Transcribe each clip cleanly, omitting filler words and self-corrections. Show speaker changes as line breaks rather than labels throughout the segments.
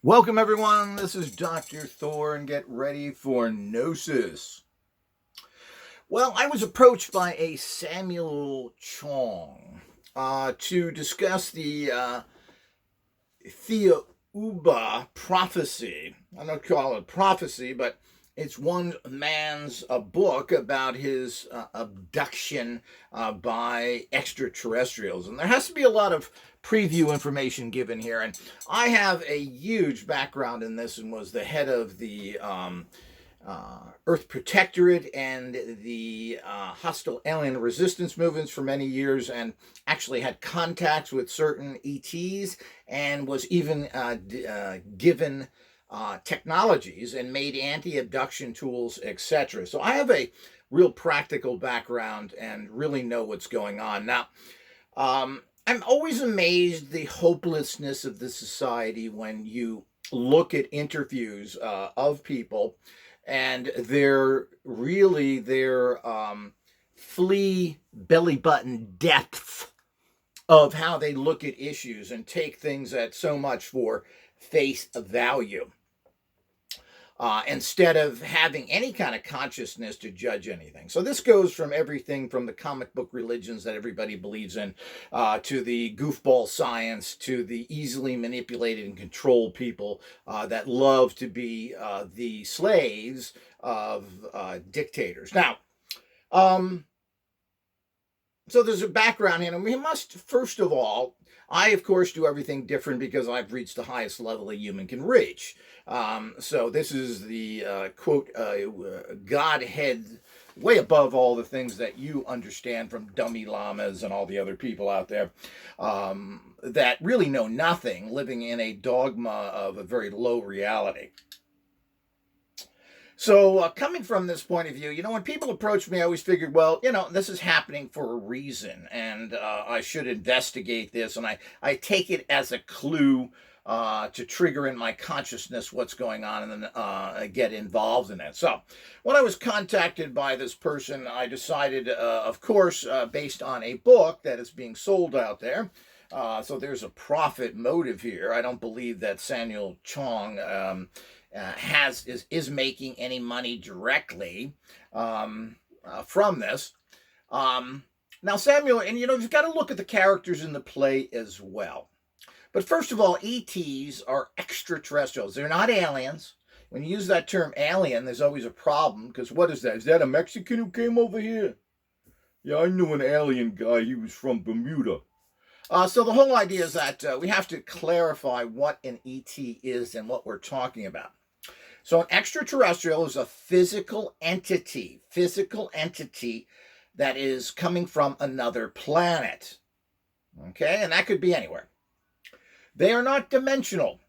Welcome, everyone. This is Dr. Thor, and get ready for Gnosis. Well, I was approached by a Samuel Chong to discuss the Thiaoouba prophecy. I don't call it prophecy, but it's one man's book about his abduction by extraterrestrials. And there has to be a lot of preview information given here. And I have a huge background in this and was the head of the Earth Protectorate and the hostile alien resistance movements for many years, and actually had contacts with certain ETs, and was even given technologies and made anti-abduction tools, etc. So I have a real practical background and really know what's going on. Now, I'm always amazed the hopelessness of the society when you look at interviews of people and their flea belly button depth of how they look at issues and take things at so much for face value. Instead of having any kind of consciousness to judge anything. So this goes from everything from the comic book religions that everybody believes in, to the goofball science, to the easily manipulated and controlled people that love to be the slaves of dictators. Now, so there's a background here, and we must, first of all, I, of course, do everything different because I've reached the highest level a human can reach. So this is the, quote, Godhead, way above all the things that you understand from dummy llamas and all the other people out there that really know nothing, living in a dogma of a very low reality. So coming from this point of view, when people approach me, I always figured, well, this is happening for a reason, and I should investigate this, and I take it as a clue to trigger in my consciousness what's going on, and then get involved in it. So when I was contacted by this person, I decided, of course, based on a book that is being sold out there, so there's a profit motive here. I don't believe that Samuel Chong is making any money directly from this. Now, Samuel, and you've got to look at the characters in the play as well. But first of all, ETs are extraterrestrials. They're not aliens. When you use that term alien, there's always a problem, because what is that? Is that a Mexican who came over here? Yeah, I knew an alien guy. He was from Bermuda. So the whole idea is that we have to clarify what an ET is and what we're talking about. So an extraterrestrial is a physical entity that is coming from another planet. Okay, and that could be anywhere. They are not dimensional.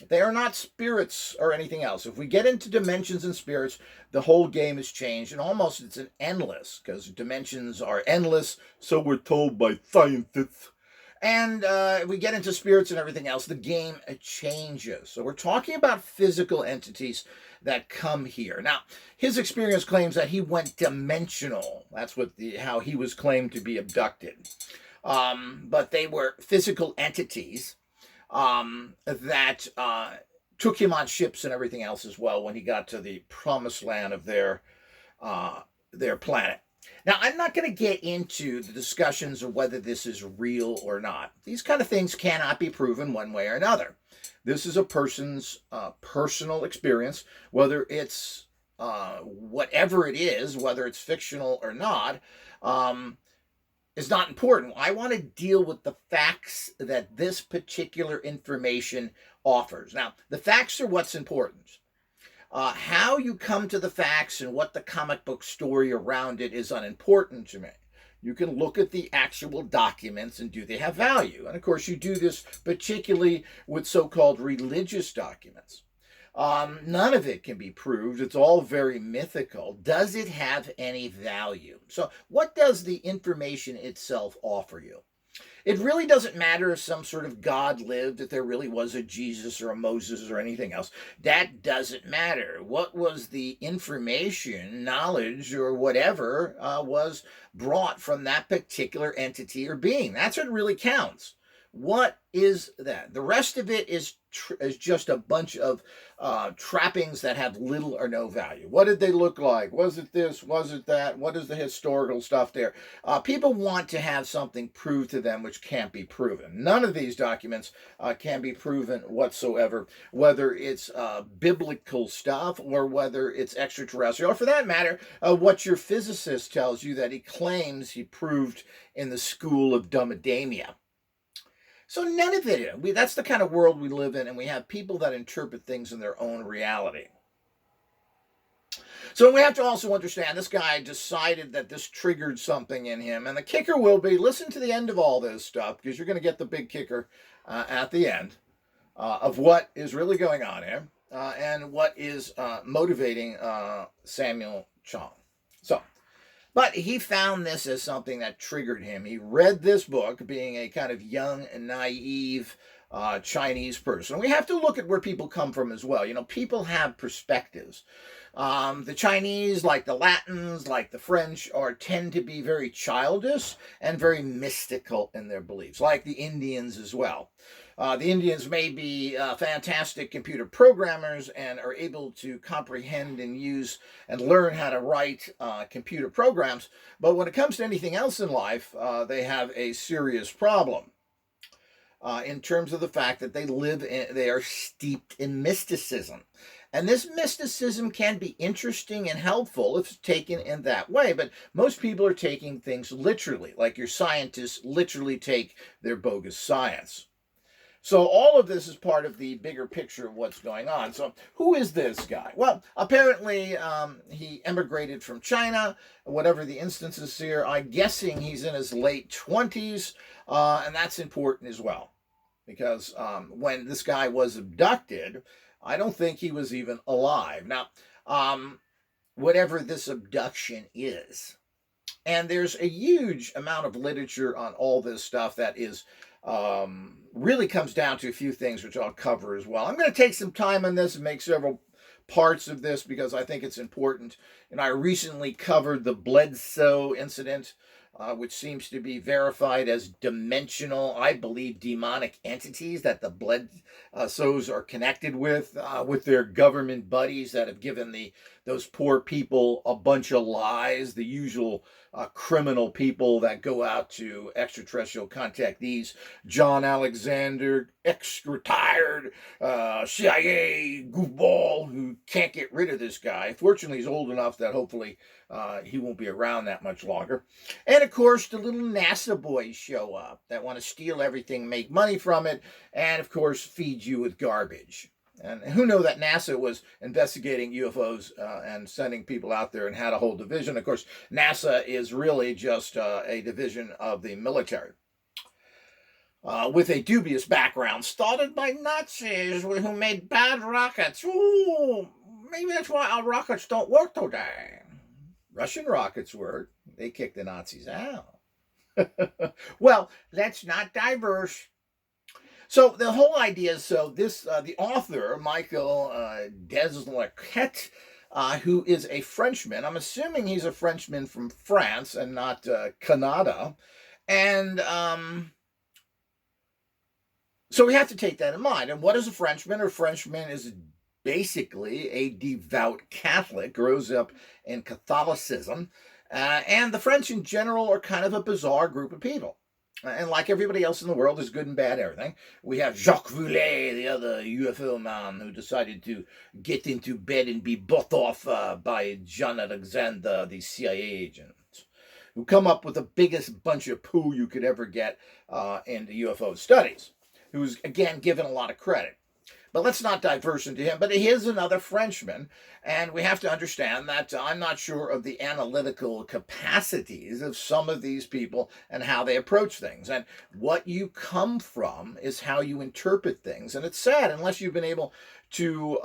They are not spirits or anything else. If we get into dimensions and spirits, the whole game has changed, and almost it's an endless, because dimensions are endless, so we're told by scientists. And if we get into spirits and everything else, the game changes. So we're talking about physical entities that come here. Now, his experience claims that he went dimensional. That's how he was claimed to be abducted. But they were physical entities that took him on ships and everything else as well when he got to the promised land of their planet. Now, I'm not going to get into the discussions of whether this is real or not. These kind of things cannot be proven one way or another. This is a person's personal experience, whether it's whatever it is, whether it's fictional or not, is not important. I want to deal with the facts that this particular information offers. Now, the facts are what's important. How you come to the facts and what the comic book story around it is unimportant to me. You can look at the actual documents and do they have value? And of course, you do this particularly with so-called religious documents. None of it can be proved. It's all very mythical. Does it have any value? So what does the information itself offer you? It really doesn't matter if some sort of God lived, if there really was a Jesus or a Moses or anything else. That doesn't matter. What was the information, knowledge, or whatever was brought from that particular entity or being? That's what really counts. What is that? The rest of it is just a bunch of trappings that have little or no value. What did they look like? Was it this? Was it that? What is the historical stuff there? People want to have something proved to them which can't be proven. None of these documents can be proven whatsoever, whether it's biblical stuff or whether it's extraterrestrial, or for that matter, what your physicist tells you that he claims he proved in the school of Dumbademia. So none of it. That's the kind of world we live in, and we have people that interpret things in their own reality. So we have to also understand this guy decided that this triggered something in him, and the kicker will be, listen to the end of all this stuff, because you're going to get the big kicker at the end of what is really going on here and what is motivating Samuel Chong. So, but he found this as something that triggered him. He read this book, being a kind of young and naive Chinese person. We have to look at where people come from as well. You know, people have perspectives. The Chinese, like the Latins, like the French, tend to be very childish and very mystical in their beliefs, like the Indians as well. The Indians may be fantastic computer programmers and are able to comprehend and use and learn how to write computer programs, but when it comes to anything else in life, they have a serious problem. In terms of the fact that they are steeped in mysticism. And this mysticism can be interesting and helpful if it's taken in that way, but most people are taking things literally, like your scientists literally take their bogus science. So all of this is part of the bigger picture of what's going on. So who is this guy? Well, apparently he emigrated from China, whatever the instances here. I'm guessing he's in his late 20s, and that's important as well. Because when this guy was abducted, I don't think he was even alive. Now, whatever this abduction is, and there's a huge amount of literature on all this stuff that is really comes down to a few things which I'll cover as well. I'm going to take some time on this and make several parts of this because I think it's important. And I recently covered the Bledsoe incident, which seems to be verified as dimensional, I believe, demonic entities that the Bledsoes are connected with their government buddies that have given those poor people a bunch of lies, the usual criminal people that go out to extraterrestrial contactees. John Alexander, ex-retired CIA goofball who can't get rid of this guy. Fortunately, he's old enough that hopefully he won't be around that much longer. And of course, the little NASA boys show up that want to steal everything, make money from it, and of course, feed you with garbage. And who knew that NASA was investigating UFOs and sending people out there and had a whole division? Of course, NASA is really just a division of the military. With a dubious background, started by Nazis who made bad rockets. Ooh, maybe that's why our rockets don't work today. Russian rockets work. They kicked the Nazis out. Well, let's not diverse. So the whole idea is, the author, Michel Desmarquet, who is a Frenchman, I'm assuming he's a Frenchman from France and not Canada, and so we have to take that in mind. And what is a Frenchman? A Frenchman is basically a devout Catholic, grows up in Catholicism, and the French in general are kind of a bizarre group of people. And like everybody else in the world, there's good and bad everything. We have Jacques Voulet, the other UFO man who decided to get into bed and be bought off by John Alexander, the CIA agent, who come up with the biggest bunch of poo you could ever get into UFO studies, who's, again, given a lot of credit. But let's not diverse into him. But he is another Frenchman, and we have to understand that I'm not sure of the analytical capacities of some of these people and how they approach things. And what you come from is how you interpret things. And it's sad, unless you've been able to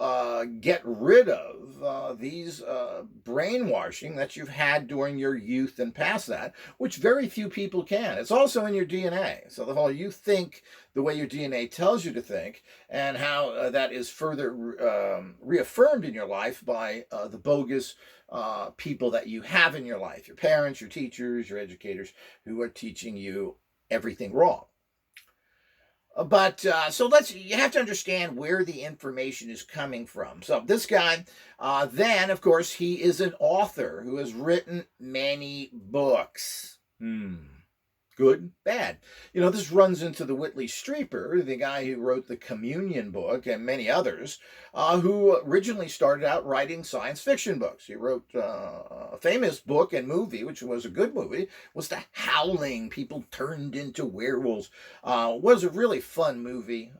get rid of these brainwashing that you've had during your youth and past that, which very few people can. It's also in your DNA. So the whole you think the way your DNA tells you to think, and how that is further reaffirmed in your life by the bogus people that you have in your life, your parents, your teachers, your educators, who are teaching you everything wrong. So you have to understand where the information is coming from. So this guy, then of course, he is an author who has written many books. Good, bad. This runs into the Whitley Strieber, the guy who wrote the Communion book and many others, who originally started out writing science fiction books. He wrote a famous book and movie, which was a good movie, was The Howling. People turned into werewolves. Was a really fun movie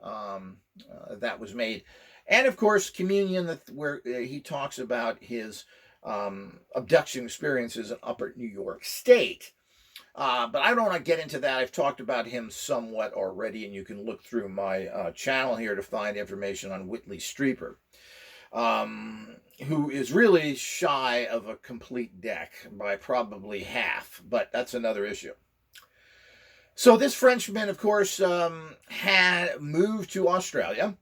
that was made. And of course, Communion, where he talks about his abduction experiences in Upper New York State. But I don't want to get into that. I've talked about him somewhat already, and you can look through my channel here to find information on Whitley Strieber, who is really shy of a complete deck by probably half, but that's another issue. So this Frenchman, of course, had moved to Australia,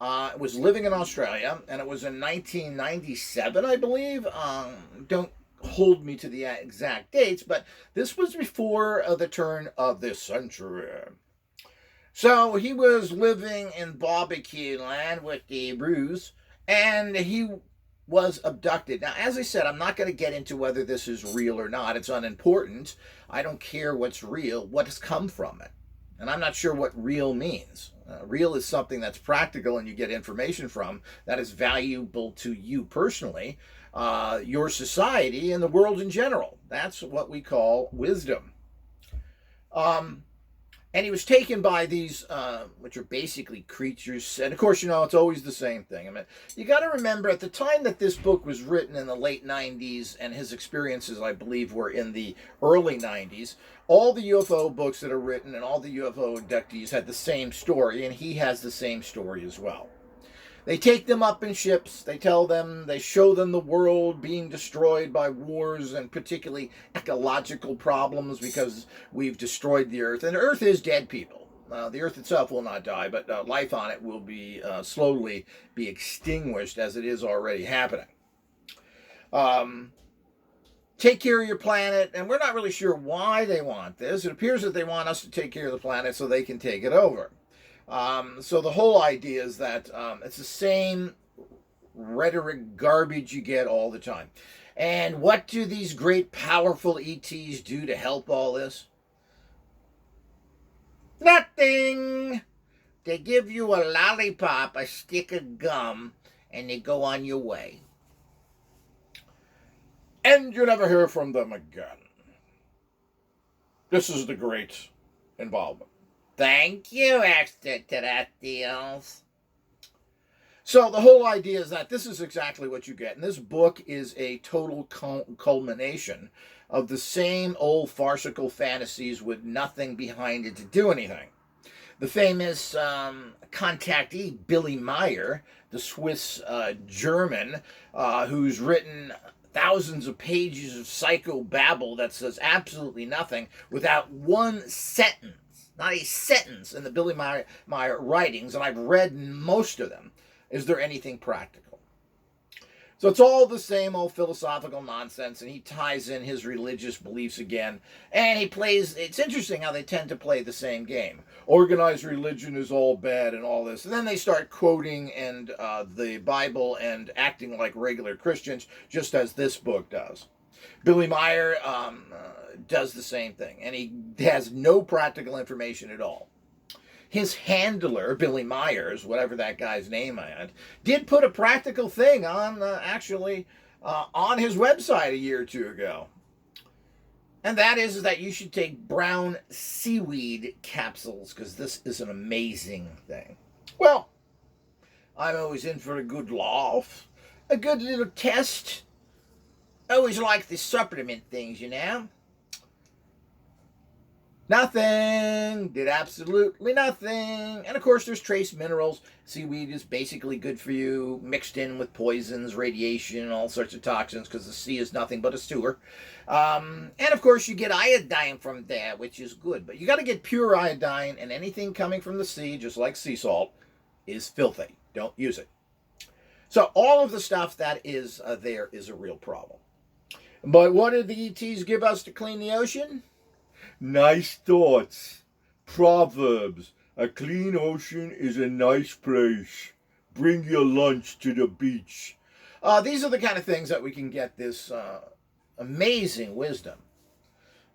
was living in Australia, and it was in 1997, I believe. Don't hold me to the exact dates, but this was before the turn of this century. So he was living in barbecue land with the Bruce, and he was abducted. Now, as I said, I'm not going to get into whether this is real or not. It's unimportant. I don't care what's real, what has come from it. And I'm not sure what real means. Real is something that's practical and you get information from that is valuable to you personally, your society, and the world in general. That's what we call wisdom. And he was taken by these, which are basically creatures. And of course, it's always the same thing. I mean, you got to remember at the time that this book was written in the late 90s, and his experiences, I believe, were in the early 90s, all the UFO books that are written and all the UFO inductees had the same story, and he has the same story as well. They take them up in ships, they show them the world being destroyed by wars and particularly ecological problems because we've destroyed the Earth. And the Earth is dead, people. The Earth itself will not die, but life on it will be slowly be extinguished as it is already happening. Take care of your planet, and we're not really sure why they want this. It appears that they want us to take care of the planet so they can take it over. So the whole idea is that it's the same rhetoric garbage you get all the time. And what do these great powerful ETs do to help all this? Nothing! They give you a lollipop, a stick of gum, and they go on your way. And you never hear from them again. This is the great involvement. Thank you, extraterrestrials. So the whole idea is that this is exactly what you get. And this book is a total culmination of the same old farcical fantasies with nothing behind it to do anything. The famous contactee, Billy Meyer, the Swiss German, who's written thousands of pages of psychobabble that says absolutely nothing without one sentence, not a sentence in the Billy Meyer writings, and I've read most of them. Is there anything practical? So it's all the same old philosophical nonsense, and he ties in his religious beliefs again, and he plays, it's interesting how they tend to play the same game. Organized religion is all bad and all this, and then they start quoting and the Bible and acting like regular Christians, just as this book does. Billy Meyer does the same thing, and he has no practical information at all. His handler, Billy Myers, whatever that guy's name is, did put a practical thing on, on his website a year or two ago. And that is that you should take brown seaweed capsules, because this is an amazing thing. Well, I'm always in for a good laugh, a good little test. I always like the supplement things, you know. Nothing. Did absolutely nothing. And of course, there's trace minerals. Seaweed is basically good for you, mixed in with poisons, radiation, and all sorts of toxins, because the sea is nothing but a sewer. And of course, you get iodine from there, which is good. But you got to get pure iodine, and anything coming from the sea, just like sea salt, is filthy. Don't use it. So all of the stuff that is there is a real problem. But what did the ETs give us to clean the ocean? Nice thoughts, proverbs, A clean ocean is a nice place. Bring your lunch to the beach. These are the kind of things that we can get this amazing wisdom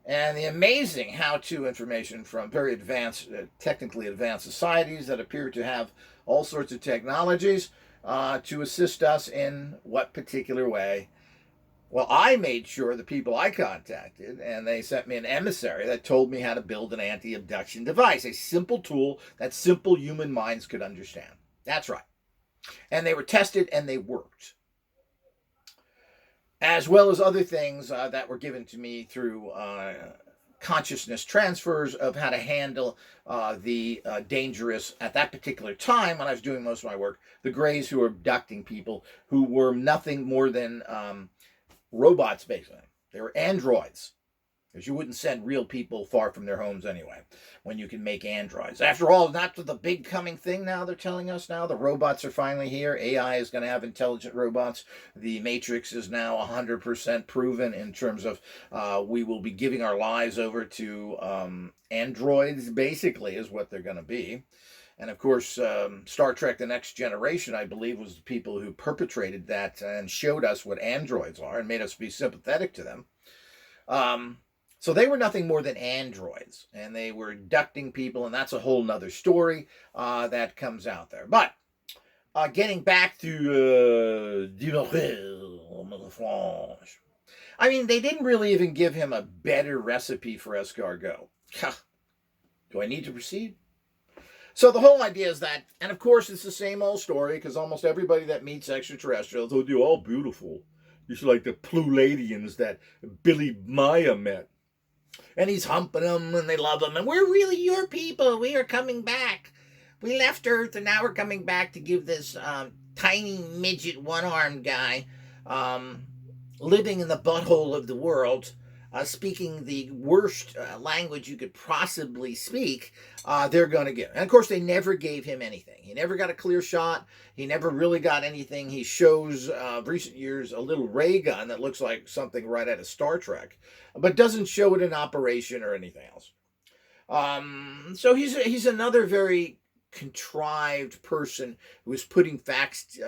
and the amazing how-to information from very advanced, technically advanced societies that appear to have all sorts of technologies to assist us in what particular way. Well, I made sure the people I contacted, and they sent me an emissary that told me how to build an anti-abduction device, a simple tool that simple human minds could understand. That's right. And they were tested and they worked. As well as other things that were given to me through consciousness transfers of how to handle the dangerous, at that particular time when I was doing most of my work, the Greys who were abducting people who were nothing more than robots, basically. They were androids, because you wouldn't send real people far from their homes anyway, when you can make androids. After all, not the big coming thing now they're telling us now. The robots are finally here. AI is going to have intelligent robots. The Matrix is now 100% proven in terms of we will be giving our lives over to androids, basically, is what they're going to be. And of course, Star Trek The Next Generation, I believe, was the people who perpetrated that and showed us what androids are and made us be sympathetic to them. So they were nothing more than androids, and they were abducting people, and that's a whole nother story that comes out there. But getting back to I mean, they didn't really even give him a better recipe for escargot. Do I need to proceed? So the whole idea is that, and of course it's the same old story, because almost everybody that meets extraterrestrials, they're all beautiful. Just like the Pluladians that Billy Maya met. And he's humping them, and they love him, and we're really your people. We are coming back. We left Earth, and now we're coming back to give this tiny midget one-armed guy living in the butthole of the world, speaking the worst language you could possibly speak, they're going to give. And of course, they never gave him anything. He never got a clear shot. He never really got anything. He shows, recent years, a little ray gun that looks like something right out of Star Trek, but doesn't show it in operation or anything else. So he's another very contrived person who is putting facts,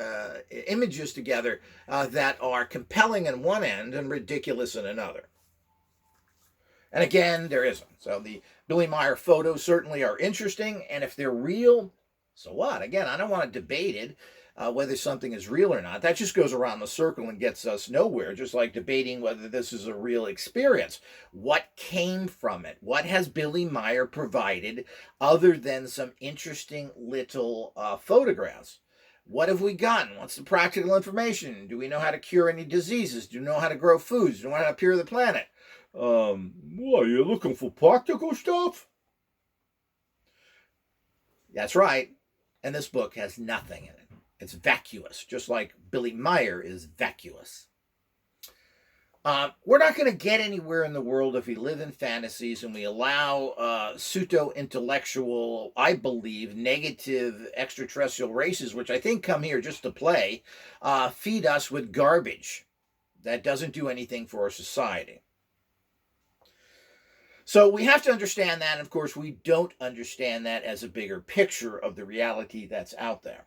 images together that are compelling on one end and ridiculous in another. And again, there isn't. So the Billy Meyer photos certainly are interesting, and if they're real, so what? Again, I don't want to debate it, whether something is real or not. That just goes around the circle and gets us nowhere, just like debating whether this is a real experience. What came from it? What has Billy Meyer provided other than some interesting little photographs? What have we gotten? What's the practical information? Do we know how to cure any diseases? Do we know how to grow foods? Do we know how to pure the planet? What, you're looking for practical stuff? That's right. And this book has nothing in it. It's vacuous, just like Billy Meyer is vacuous. We're not going to get anywhere in the world if we live in fantasies and we allow pseudo-intellectual, I believe, negative extraterrestrial races, which I think come here just to play, feed us with garbage that doesn't do anything for our society. So we have to understand that, and of course we don't understand that as a bigger picture of the reality that's out there.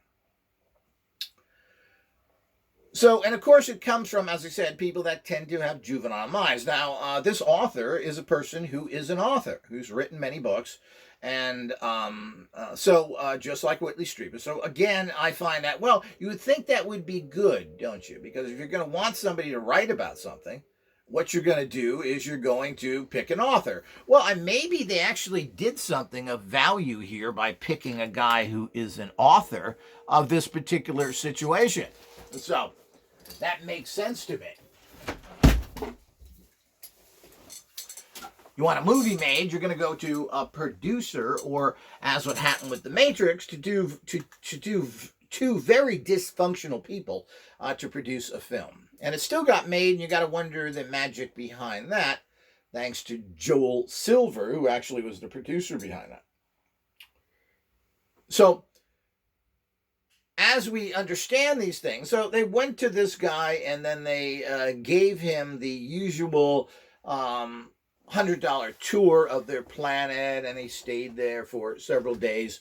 So, and of course it comes from, as I said, people that tend to have juvenile minds. Now, this author is a person who is an author, who's written many books, and just like Whitley Strieber. So again, I find that, well, you would think that would be good, don't you? Because if you're going to want somebody to write about something, what you're going to do is you're going to pick an author. Well, maybe they actually did something of value here by picking a guy who is an author of this particular situation. So that makes sense to me. You want a movie made, you're going to go to a producer, or as what happened with The Matrix, to do two very dysfunctional people to produce a film. And it still got made, and you got to wonder the magic behind that, thanks to Joel Silver, who actually was the producer behind that. So, as we understand these things, so they went to this guy, and then they gave him the usual $100 tour of their planet, and he stayed there for several days.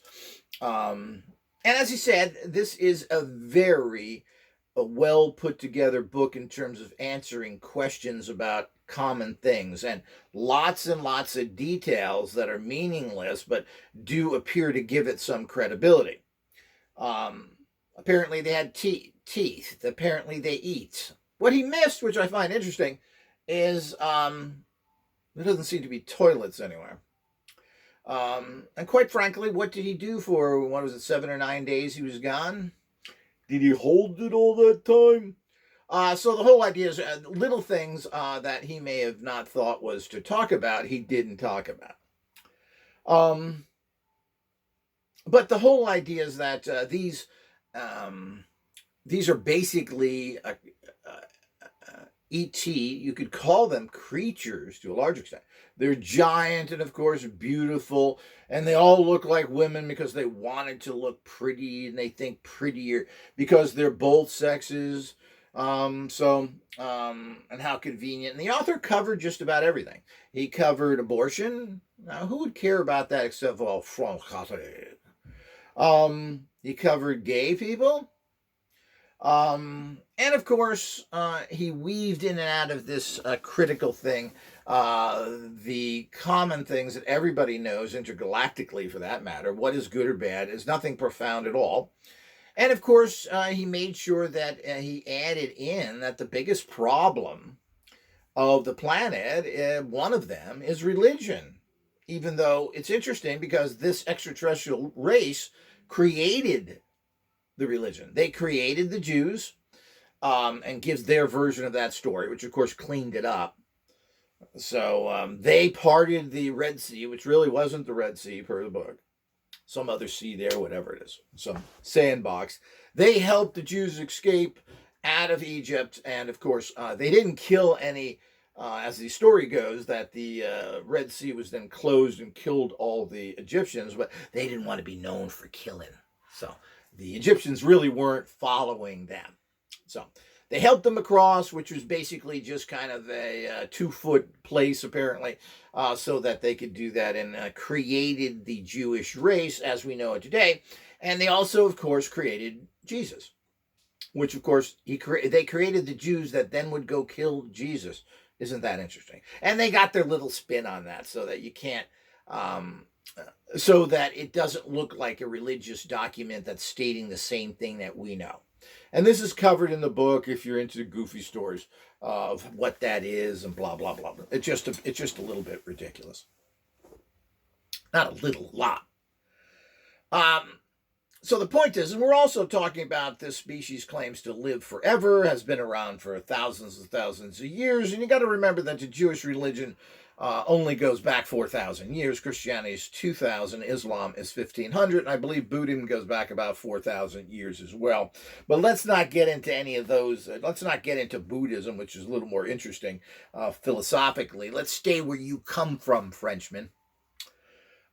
And as he said, this is a very well put together book in terms of answering questions about common things, and lots of details that are meaningless but do appear to give it some credibility. Apparently they had teeth. Apparently they eat. What he missed, which I find interesting, is there doesn't seem to be toilets anywhere. And quite frankly, what did he do for, what was it, 7 or 9 days he was gone? Did he hold it all that time? So the whole idea is little things that he may have not thought was to talk about, he didn't talk about. But the whole idea is that these are basically ET, you could call them creatures to a large extent. They're giant and, of course, beautiful, and they all look like women because they wanted to look pretty, and they think prettier because they're both sexes. And how convenient. And the author covered just about everything. He covered abortion. Now, who would care about that except for he covered gay people. And of course, he weaved in and out of this critical thing, the common things that everybody knows intergalactically, for that matter. What is good or bad is nothing profound at all. And of course, he made sure that he added in that the biggest problem of the planet, one of them, is religion. Even though it's interesting because this extraterrestrial race created the religion. They created the Jews, and gives their version of that story, which of course cleaned it up. So they parted the Red Sea, which really wasn't the Red Sea per the book. Some other sea there, whatever it is, some sandbox. They helped the Jews escape out of Egypt, and of course, they didn't kill any, as the story goes, that the Red Sea was then closed and killed all the Egyptians, but they didn't want to be known for killing. So the Egyptians really weren't following them. So they helped them across, which was basically just kind of a 2-foot place, apparently, so that they could do that, and created the Jewish race as we know it today. And they also, of course, created Jesus, which, of course, they created the Jews that then would go kill Jesus. Isn't that interesting? And they got their little spin on that so that you can't, so that it doesn't look like a religious document that's stating the same thing that we know. And this is covered in the book if you're into goofy stories of what that is and blah, blah, blah. It's just a little bit ridiculous. Not a little, lot. So the point is, and we're also talking about this species claims to live forever, has been around for thousands and thousands of years. And you got to remember that the Jewish religion only goes back 4,000 years. Christianity is 2,000. Islam is 1,500. And I believe Buddhism goes back about 4,000 years as well. But let's not get into any of those. Let's not get into Buddhism, which is a little more interesting philosophically. Let's stay where you come from, Frenchman.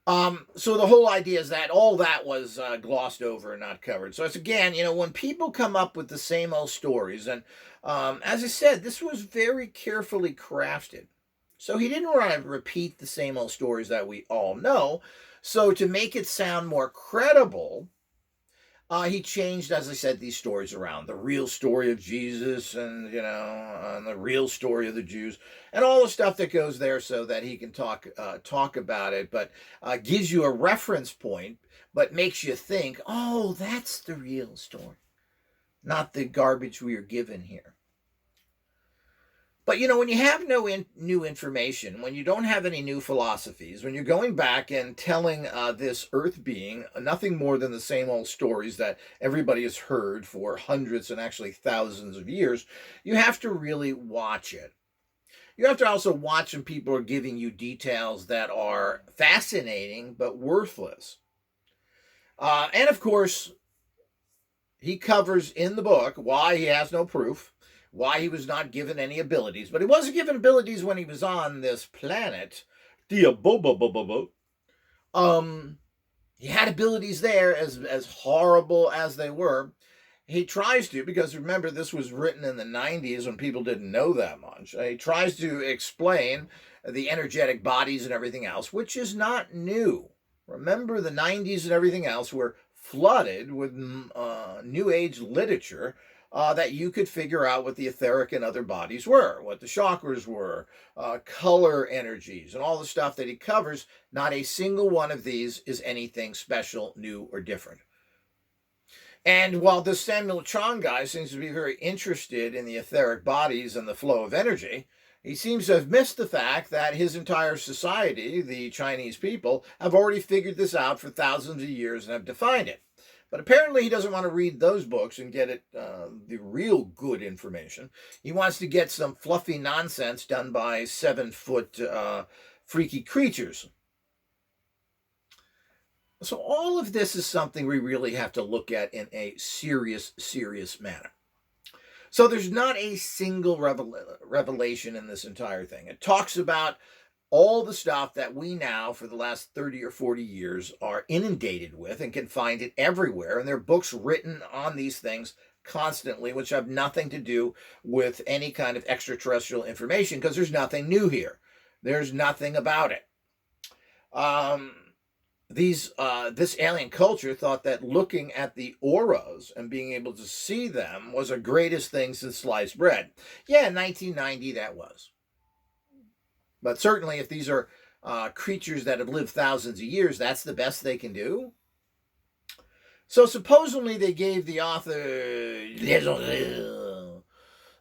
So the whole idea is that all that was glossed over and not covered. So it's, again, when people come up with the same old stories, and as I said, this was very carefully crafted. So he didn't want to repeat the same old stories that we all know. So to make it sound more credible, he changed, as I said, these stories around. The real story of Jesus, and, and the real story of the Jews, and all the stuff that goes there, so that he can talk about it, but gives you a reference point, but makes you think, oh, that's the real story, not the garbage we are given here. But, when you have no new information, when you don't have any new philosophies, when you're going back and telling this Earth being nothing more than the same old stories that everybody has heard for hundreds and actually thousands of years, you have to really watch it. You have to also watch when people are giving you details that are fascinating but worthless. And, of course, he covers in the book why he has no proof, why he was not given any abilities. But he wasn't given abilities when he was on this planet. Thiaoouba. He had abilities there, as horrible as they were. He tries to, because remember, this was written in the 90s when people didn't know that much. He tries to explain the energetic bodies and everything else, which is not new. Remember, the 90s and everything else were flooded with New Age literature that you could figure out what the etheric and other bodies were, what the chakras were, color energies, and all the stuff that he covers. Not a single one of these is anything special, new, or different. And while this Samuel Chong guy seems to be very interested in the etheric bodies and the flow of energy, he seems to have missed the fact that his entire society, the Chinese people, have already figured this out for thousands of years and have defined it. But apparently he doesn't want to read those books and get the real good information. He wants to get some fluffy nonsense done by 7-foot freaky creatures. So all of this is something we really have to look at in a serious manner. So there's not a single revelation in this entire thing. It talks about all the stuff that we now, for the last 30 or 40 years, are inundated with and can find it everywhere. And there are books written on these things constantly, which have nothing to do with any kind of extraterrestrial information, because there's nothing new here. There's nothing about it. This alien culture thought that looking at the auras and being able to see them was the greatest thing since sliced bread. Yeah, in 1990 that was. But certainly if these are creatures that have lived thousands of years, that's the best they can do. So supposedly they gave the author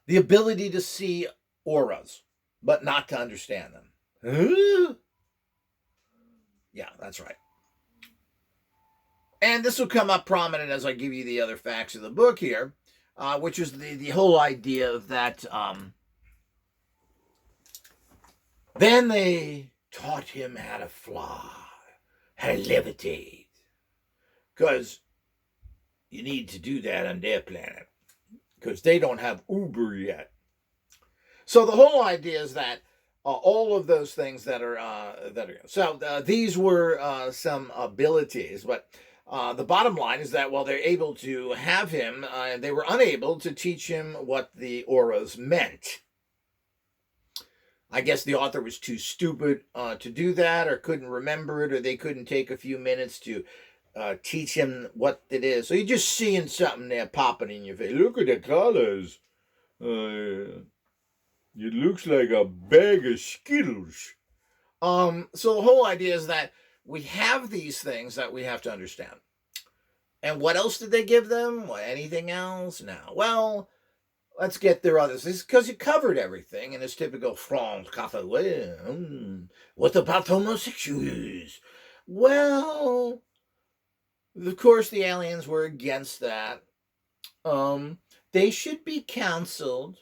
the ability to see auras, but not to understand them. Huh? Yeah, that's right. And this will come up prominent as I give you the other facts of the book here, which is the whole idea that then they taught him how to fly, how to levitate, because you need to do that on their planet, because they don't have Uber yet. So the whole idea is that all of those things these were some abilities, but the bottom line is that while they're able to have him, they were unable to teach him what the auras meant. I guess the author was too stupid to do that, or couldn't remember it, or they couldn't take a few minutes to teach him what it is. So you're just seeing something there popping in your face. Look at the colors. It looks like a bag of Skittles. So the whole idea is that we have these things that we have to understand. And what else did they give them? Anything else? No. Well, let's get their others. This is because you covered everything in this typical French Catholic way. What about homosexuals? Well, of course the aliens were against that. They should be counseled.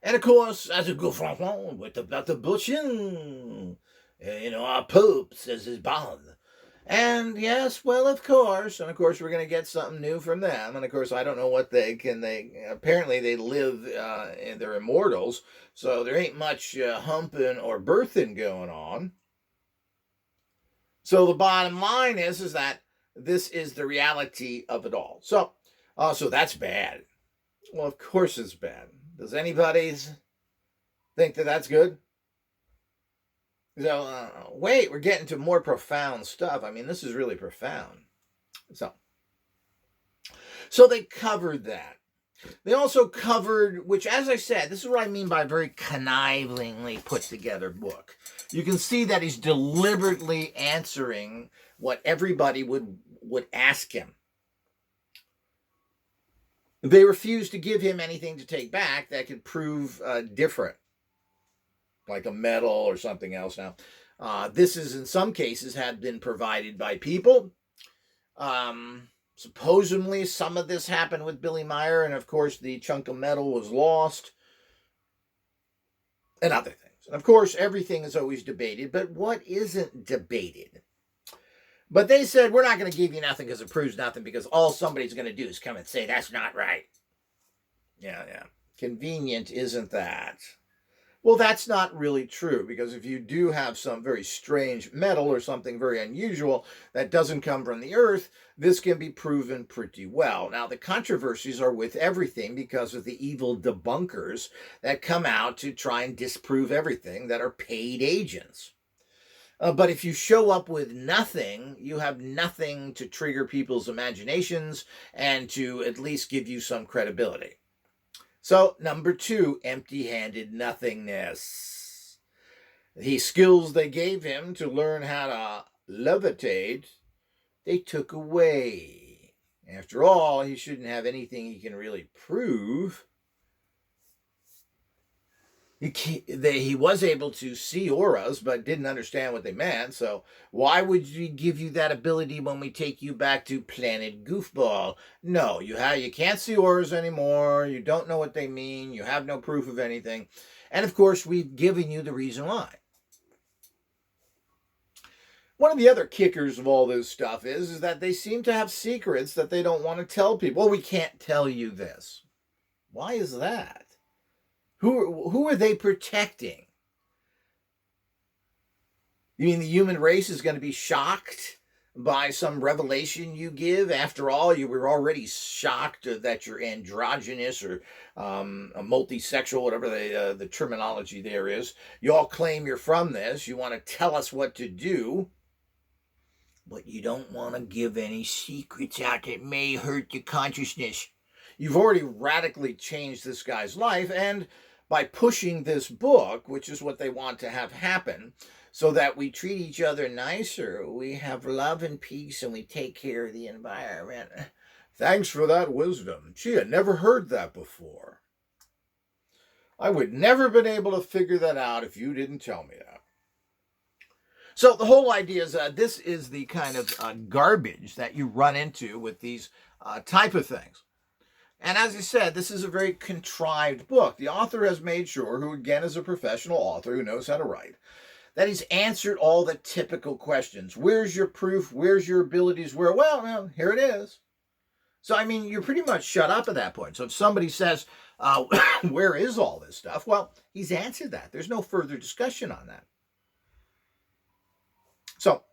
And of course, as a good Frenchman, what about the butching? Our Pope says his bond. And yes, well, of course. And of course, we're going to get something new from them. And of course, I don't know what apparently they live, and they're immortals. So there ain't much humping or birthing going on. So the bottom line is that this is the reality of it all. So that's bad. Well, of course it's bad. Does anybody think that that's good? So, wait, we're getting to more profound stuff. I mean, this is really profound. So they covered that. They also covered, which, as I said, this is what I mean by a very connivingly put together book. You can see that he's deliberately answering what everybody would ask him. They refused to give him anything to take back that could prove different, like a medal or something else. Now, this is in some cases had been provided by people. Supposedly, some of this happened with Billy Meyer, and of course, the chunk of metal was lost, and other things. And of course, everything is always debated, but what isn't debated? But they said, we're not going to give you nothing because it proves nothing, because all somebody's going to do is come and say, that's not right. Yeah. Convenient, isn't that? Well, that's not really true, because if you do have some very strange metal or something very unusual that doesn't come from the earth, this can be proven pretty well. Now, the controversies are with everything because of the evil debunkers that come out to try and disprove everything, that are paid agents. But if you show up with nothing, you have nothing to trigger people's imaginations and to at least give you some credibility. So, number 2, empty-handed nothingness. The skills they gave him to learn how to levitate, they took away. After all, he shouldn't have anything he can really prove. He was able to see auras, but didn't understand what they meant. So why would we give you that ability when we take you back to Planet Goofball? No, you can't see auras anymore. You don't know what they mean. You have no proof of anything. And of course, we've given you the reason why. One of the other kickers of all this stuff is that they seem to have secrets that they don't want to tell people. Well, we can't tell you this. Why is that? Who are they protecting? You mean the human race is going to be shocked by some revelation you give? After all, you were already shocked that you're androgynous or multisexual, whatever the terminology there is. You all claim you're from this. You want to tell us what to do, but you don't want to give any secrets out that may hurt your consciousness. You've already radically changed this guy's life, and by pushing this book, which is what they want to have happen, so that we treat each other nicer, we have love and peace, and we take care of the environment. Thanks for that wisdom. Gee, I never heard that before. I would never have been able to figure that out if you didn't tell me that. So the whole idea is this is the kind of garbage that you run into with these type of things. And as I said, this is a very contrived book. The author has made sure, who again is a professional author who knows how to write, that he's answered all the typical questions. Where's your proof? Where's your abilities? Well, here it is. So, I mean, you're pretty much shut up at that point. So if somebody says, where is all this stuff? Well, he's answered that. There's no further discussion on that. So,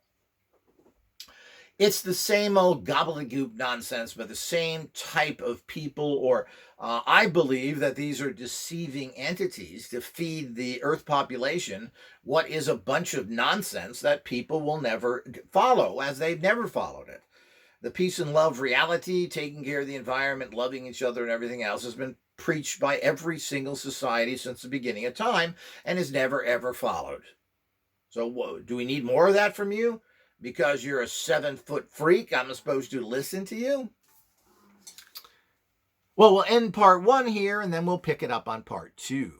it's the same old gobbledygook nonsense by the same type of people, or I believe that these are deceiving entities to feed the Earth population what is a bunch of nonsense that people will never follow, as they've never followed it. The peace and love reality, taking care of the environment, loving each other and everything else has been preached by every single society since the beginning of time and is never, ever followed. So do we need more of that from you? Because you're a 7-foot freak, I'm supposed to listen to you? Well, we'll end part 1 here, and then we'll pick it up on part 2.